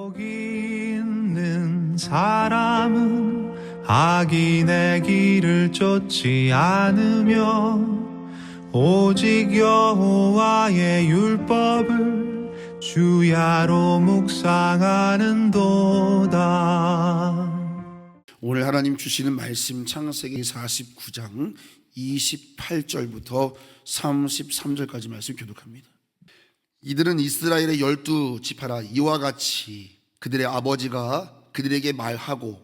복이 있는 사람은 악인의 길을 쫓지 않으며 오직 여호와의 율법을 주야로 묵상하는도다. 오늘 하나님 주시는 말씀 창세기 49장 28절부터 33절까지 말씀 교독합니다. 이들은 이스라엘의 12지파라 이와 같이 그들의 아버지가 그들에게 말하고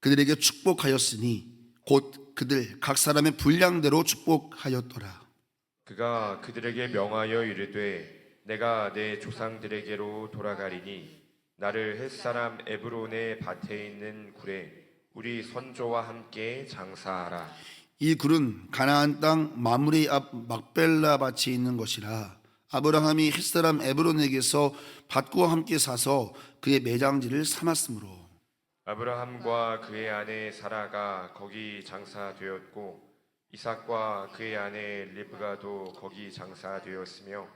그들에게 축복하였으니 곧 그들 각 사람의 분량대로 축복하였더라. 그가 그들에게 명하여 이르되 내가 내 조상들에게로 돌아가리니 나를 햇사람 에브론의 밭에 있는 굴에 우리 선조와 함께 장사하라. 이 굴은 가나안 땅 마므레 앞 막벨라 밭에 있는 것이라. 아브라함이 햇사람 에브론에게서 밭과 함께 사서 그의 매장지를 삼았으므로 아브라함과 그의 아내 사라가 거기 장사되었고 이삭과 그의 아내 리브가도 거기 장사되었으며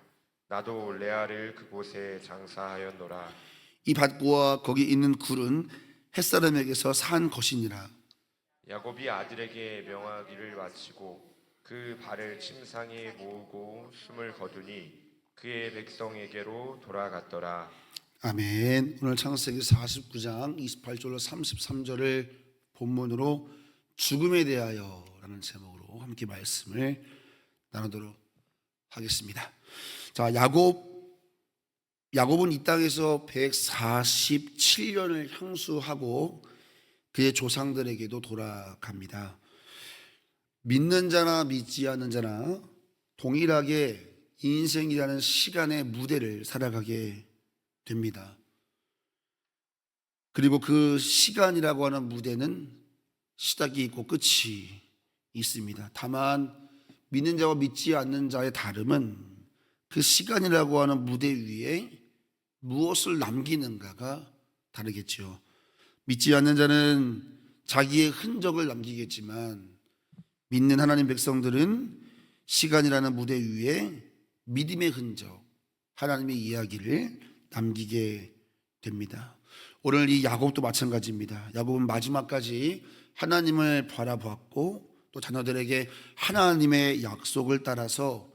나도 레아를 그곳에 장사하였노라. 이 밭과 거기 있는 굴은 햇사람에게서 산 것이니라. 야곱이 아들에게 명하기를 마치고 그 발을 침상에 모으고 숨을 거두니 그의 백성에게로 돌아갔더라. 아멘. 오늘 창세기 49장 28절로 33절을 본문으로 죽음에 대하여 라는 제목으로 함께 말씀을 나누도록 하겠습니다. 자, 야곱은 이 땅에서 147년을 향수하고 그의 조상들에게도 돌아갑니다. 믿는 자나 믿지 않는 자나 동일하게 인생이라는 시간의 무대를 살아가게 됩니다. 그리고 그 시간이라고 하는 무대는 시작이 있고 끝이 있습니다. 다만 믿는 자와 믿지 않는 자의 다름은 그 시간이라고 하는 무대 위에 무엇을 남기는가가 다르겠죠. 믿지 않는 자는 자기의 흔적을 남기겠지만 믿는 하나님 백성들은 시간이라는 무대 위에 믿음의 흔적, 하나님의 이야기를 남기게 됩니다. 오늘 이 야곱도 마찬가지입니다. 야곱은 마지막까지 하나님을 바라보았고 또 자녀들에게 하나님의 약속을 따라서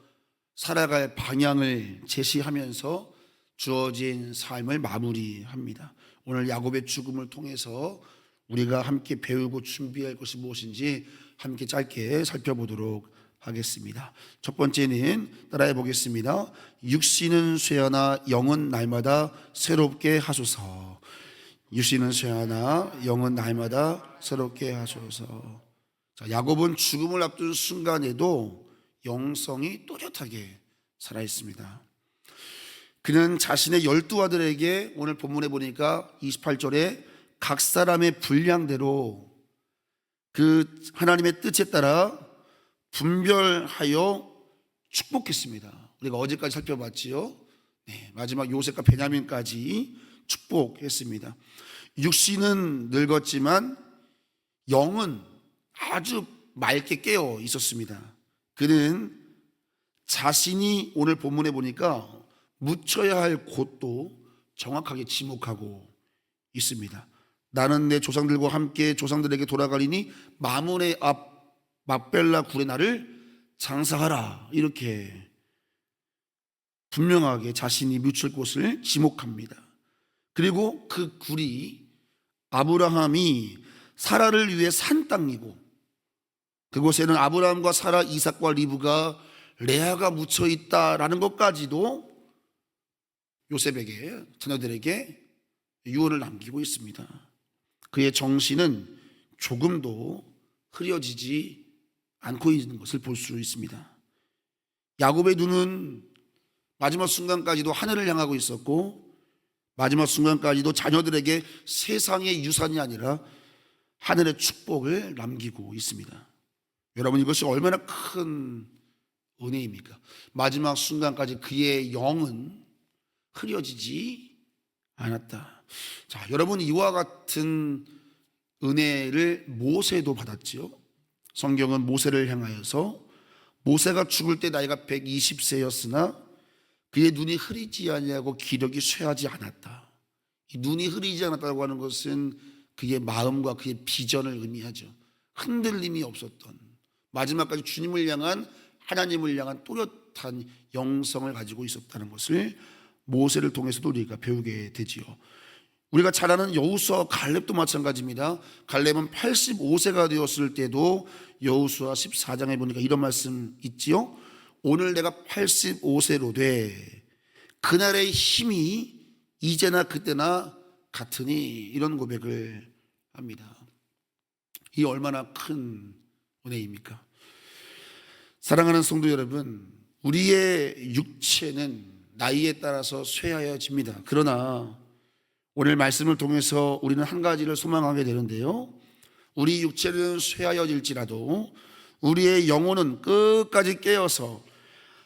살아갈 방향을 제시하면서 주어진 삶을 마무리합니다. 오늘 야곱의 죽음을 통해서 우리가 함께 배우고 준비할 것이 무엇인지 함께 짧게 살펴보도록 하겠습니다. 첫 번째는 따라해 보겠습니다. 육신은 쇠하나 영은 날마다 새롭게 하소서. 육신은 쇠하나 영은 날마다 새롭게 하소서. 자, 야곱은 죽음을 앞둔 순간에도 영성이 또렷하게 살아있습니다. 그는 자신의 12아들에게 오늘 본문에 보니까 28절에 각 사람의 분량대로 그 하나님의 뜻에 따라 분별하여 축복했습니다. 우리가 어제까지 살펴봤지요. 네, 마지막 요셉과 베냐민까지 축복했습니다. 육신은 늙었지만 영은 아주 맑게 깨어 있었습니다. 그는 자신이 오늘 본문에 보니까 묻혀야 할 곳도 정확하게 지목하고 있습니다. 나는 내 조상들과 함께 조상들에게 돌아가리니 마므레 앞 막벨라 굴에 나를 장사하라. 이렇게 분명하게 자신이 묻힐 곳을 지목합니다. 그리고 그 굴이 아브라함이 사라를 위해 산 땅이고 그곳에는 아브라함과 사라, 이삭과 리브가 레아가 묻혀 있다라는 것까지도 요셉에게 자녀들에게 유언을 남기고 있습니다. 그의 정신은 조금도 흐려지지 않고 있는 것을 볼 수 있습니다. 야곱의 눈은 마지막 순간까지도 하늘을 향하고 있었고 마지막 순간까지도 자녀들에게 세상의 유산이 아니라 하늘의 축복을 남기고 있습니다. 여러분, 이것이 얼마나 큰 은혜입니까? 마지막 순간까지 그의 영은 흐려지지 않았다. 자, 여러분, 이와 같은 은혜를 모세도 받았지요. 성경은 모세를 향하여서 모세가 죽을 때 나이가 120세였으나 그의 눈이 흐리지 아니하고 기력이 쇠하지 않았다. 눈이 흐리지 않았다고 하는 것은 그의 마음과 그의 비전을 의미하죠. 흔들림이 없었던, 마지막까지 주님을 향한, 하나님을 향한 또렷한 영성을 가지고 있었다는 것을 모세를 통해서도 우리가 배우게 되지요. 우리가 잘 아는 여호수아와 갈렙도 마찬가지입니다. 갈렙은 85세가 되었을 때도 여호수아 14장에 보니까 이런 말씀 있지요. 오늘 내가 85세로 돼 그날의 힘이 이제나 그때나 같으니, 이런 고백을 합니다. 이 얼마나 큰 은혜입니까? 사랑하는 성도 여러분, 우리의 육체는 나이에 따라서 쇠하여집니다. 그러나 오늘 말씀을 통해서 우리는 한 가지를 소망하게 되는데요, 우리 육체는 쇠하여질지라도 우리의 영혼은 끝까지 깨어서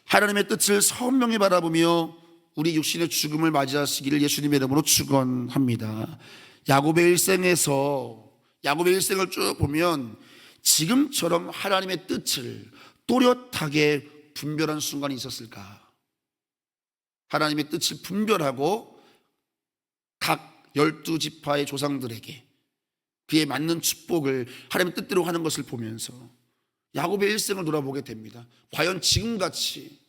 하나님의 뜻을 선명히 바라보며 우리 육신의 죽음을 맞이하시기를 예수님의 이름으로 축원합니다. 야곱의 일생을 쭉 보면 지금처럼 하나님의 뜻을 또렷하게 분별한 순간이 있었을까? 하나님의 뜻을 분별하고 각 12지파의 조상들에게 그에 맞는 축복을 하나님의 뜻대로 하는 것을 보면서 야곱의 일생을 돌아보게 됩니다. 과연 지금같이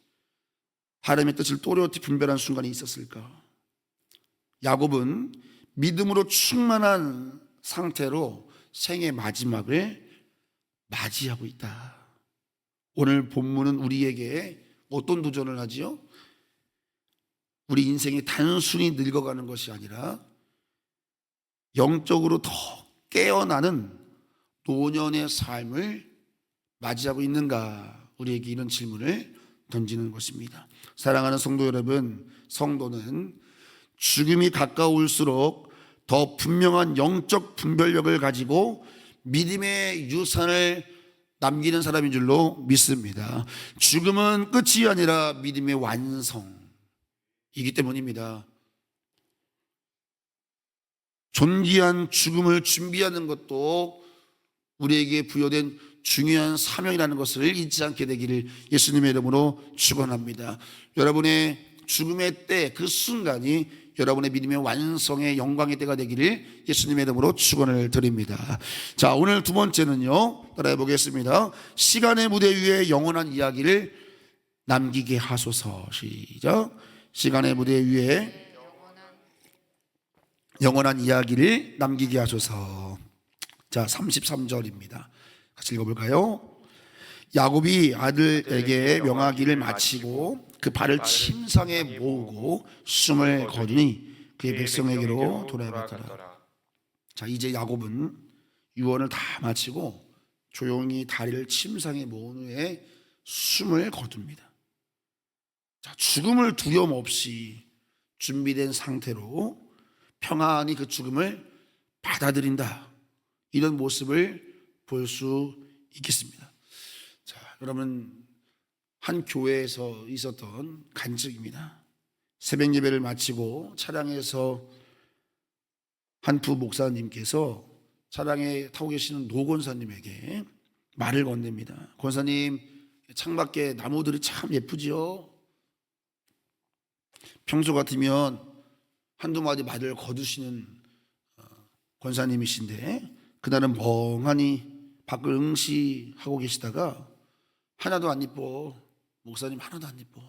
하나님의 뜻을 또렷이 분별한 순간이 있었을까? 야곱은 믿음으로 충만한 상태로 생의 마지막을 맞이하고 있다. 오늘 본문은 우리에게 어떤 도전을 하지요? 우리 인생이 단순히 늙어가는 것이 아니라 영적으로 더 깨어나는 노년의 삶을 맞이하고 있는가? 우리에게 이런 질문을 던지는 것입니다. 사랑하는 성도 여러분, 성도는 죽음이 가까울수록 더 분명한 영적 분별력을 가지고 믿음의 유산을 남기는 사람인 줄로 믿습니다. 죽음은 끝이 아니라 믿음의 완성이기 때문입니다. 존귀한 죽음을 준비하는 것도 우리에게 부여된 중요한 사명이라는 것을 잊지 않게 되기를 예수님의 이름으로 축원합니다. 여러분의 죽음의 때, 그 순간이 여러분의 믿음의 완성의 영광의 때가 되기를 예수님의 이름으로 축원을 드립니다. 자, 오늘 두 번째는요, 따라해 보겠습니다. 시간의 무대 위에 영원한 이야기를 남기게 하소서. 시작. 시간의 무대 위에 영원한 이야기를 남기게 하소서. 자, 33절입니다. 같이 읽어볼까요? 야곱이 아들에게 명하기를 마치고 그 발을 침상에 모으고 숨을 거두니 그의 백성에게로 돌아갔더라. 자, 이제 야곱은 유언을 다 마치고 조용히 다리를 침상에 모은 후에 숨을 거둡니다. 자, 죽음을 두려움 없이 준비된 상태로 평안히 그 죽음을 받아들인다, 이런 모습을 볼 수 있겠습니다. 자, 여러분, 한 교회에서 있었던 간증입니다. 새벽 예배를 마치고 차량에서 한 부 목사님께서 차량에 타고 계시는 노 권사님에게 말을 건넵니다. 권사님, 창밖에 나무들이 참 예쁘지요? 평소 같으면 한두 마디 말을 거두시는 권사님이신데 그날은 멍하니 밖을 응시하고 계시다가 하나도 안 이뻐, 목사님 하나도 안 이뻐,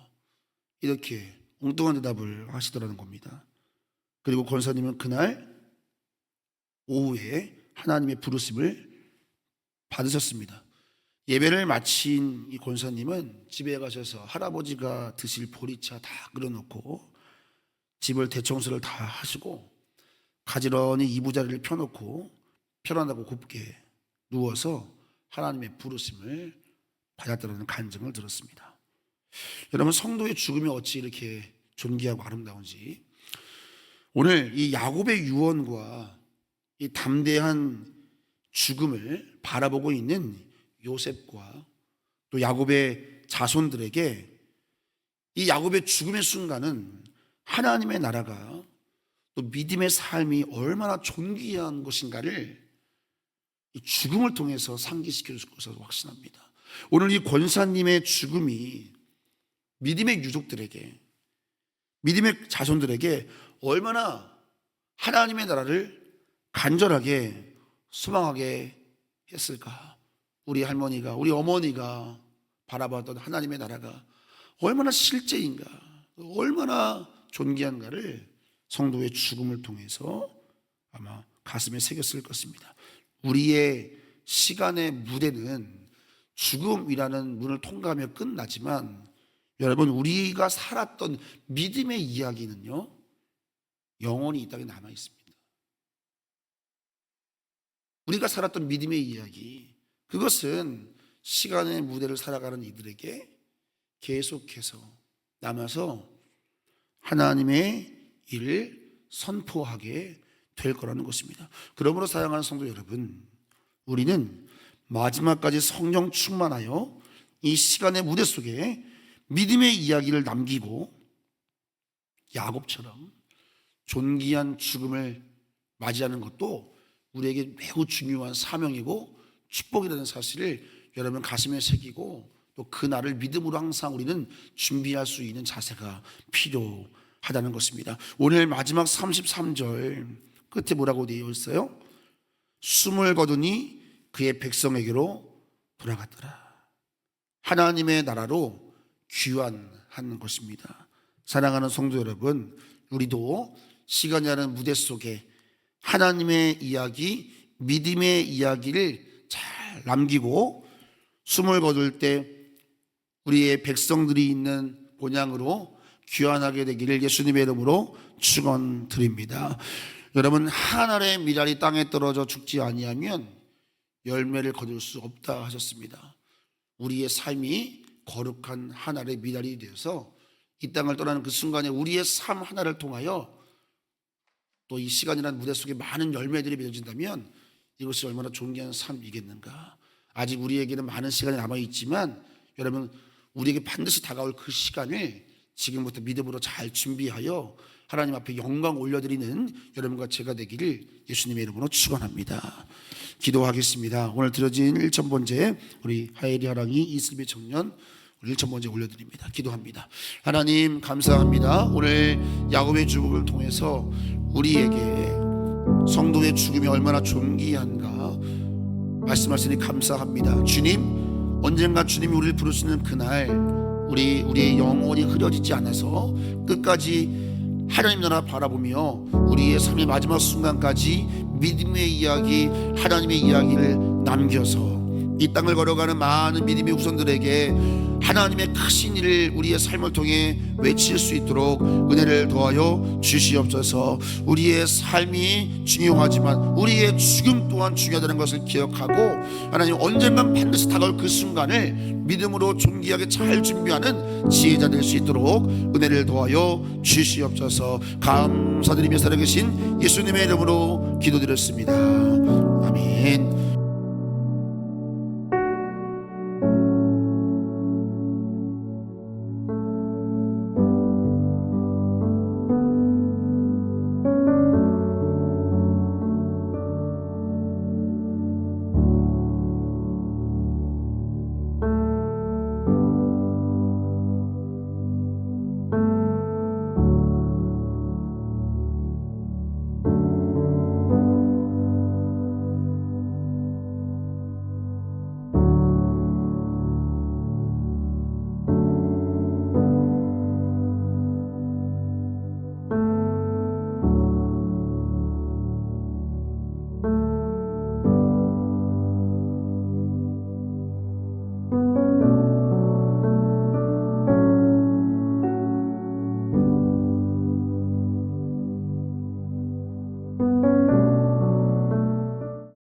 이렇게 엉뚱한 대답을 하시더라는 겁니다. 그리고 권사님은 그날 오후에 하나님의 부르심을 받으셨습니다. 예배를 마친 이 권사님은 집에 가셔서 할아버지가 드실 보리차 다 끓여놓고 집을 대청소를 다 하시고 가지런히 이부자리를 펴놓고 편안하고 곱게 누워서 하나님의 부르심을 받았다는 간증을 들었습니다. 여러분, 성도의 죽음이 어찌 이렇게 존귀하고 아름다운지, 오늘 이 야곱의 유언과 이 담대한 죽음을 바라보고 있는 요셉과 또 야곱의 자손들에게 이 야곱의 죽음의 순간은 하나님의 나라가 또 믿음의 삶이 얼마나 존귀한 것인가를 이 죽음을 통해서 상기시켜 줄 것을 확신합니다. 오늘 이 권사님의 죽음이 믿음의 유족들에게, 믿음의 자손들에게 얼마나 하나님의 나라를 간절하게 소망하게 했을까? 우리 할머니가, 우리 어머니가 바라봤던 하나님의 나라가 얼마나 실제인가, 얼마나 존귀한가를 성도의 죽음을 통해서 아마 가슴에 새겼을 것입니다. 우리의 시간의 무대는 죽음이라는 문을 통과하며 끝나지만, 여러분, 우리가 살았던 믿음의 이야기는요, 영원히 이 땅에 남아 있습니다. 우리가 살았던 믿음의 이야기, 그것은 시간의 무대를 살아가는 이들에게 계속해서 남아서 하나님의 일을 선포하게 될 거라는 것입니다. 그러므로 사랑하는 성도 여러분, 우리는 마지막까지 성령 충만하여 이 시간의 무대 속에 믿음의 이야기를 남기고 야곱처럼 존귀한 죽음을 맞이하는 것도 우리에게 매우 중요한 사명이고 축복이라는 사실을 여러분 가슴에 새기고, 또 그 날을 믿음으로 항상 우리는 준비할 수 있는 자세가 필요하다는 것입니다. 오늘 마지막 33절 끝에 뭐라고 되어 있어요? 숨을 거두니 그의 백성에게로 돌아갔더라. 하나님의 나라로 귀환하는 것입니다. 사랑하는 성도 여러분, 우리도 시간이라는 무대 속에 하나님의 이야기, 믿음의 이야기를 잘 남기고 숨을 거둘 때 우리의 백성들이 있는 본향으로 귀환하게 되기를 예수님의 이름으로 축원드립니다. 여러분, 한 알의 미랄이 땅에 떨어져 죽지 아니하면 열매를 거둘 수 없다 하셨습니다. 우리의 삶이 거룩한 한 알의 미랄이 되어서 이 땅을 떠나는 그 순간에 우리의 삶 하나를 통하여 또 이 시간이라는 무대 속에 많은 열매들이 맺어진다면 이것이 얼마나 존귀한 삶이겠는가. 아직 우리에게는 많은 시간이 남아있지만 여러분, 우리에게 반드시 다가올 그 시간을 지금부터 믿음으로 잘 준비하여 하나님 앞에 영광 올려드리는 여러분과 제가 되기를 예수님의 이름으로 축원합니다. 기도하겠습니다. 오늘 드려진 1,000번째 우리 하엘이 하랑이 이슬비 청년 1,000번째 올려드립니다. 기도합니다. 하나님 감사합니다. 오늘 야곱의 죽음을 통해서 우리에게 성도의 죽음이 얼마나 존귀한가 말씀하시니 감사합니다. 주님, 언젠가 주님이 우리를 부르시는 그날 우리의 영혼이 흐려지지 않아서 끝까지 하나님 나라 바라보며 우리의 삶의 마지막 순간까지 믿음의 이야기, 하나님의 이야기를 남겨서 이 땅을 걸어가는 많은 믿음의 후손들에게 하나님의 크신 일을 우리의 삶을 통해 외칠 수 있도록 은혜를 더하여 주시옵소서. 우리의 삶이 중요하지만 우리의 죽음 또한 중요하다는 것을 기억하고 하나님, 언젠간 반드시 다가올 그 순간을 믿음으로 존귀하게 잘 준비하는 지혜자 될 수 있도록 은혜를 더하여 주시옵소서. 감사드리며 살아계신 예수님의 이름으로 기도드렸습니다. 아멘.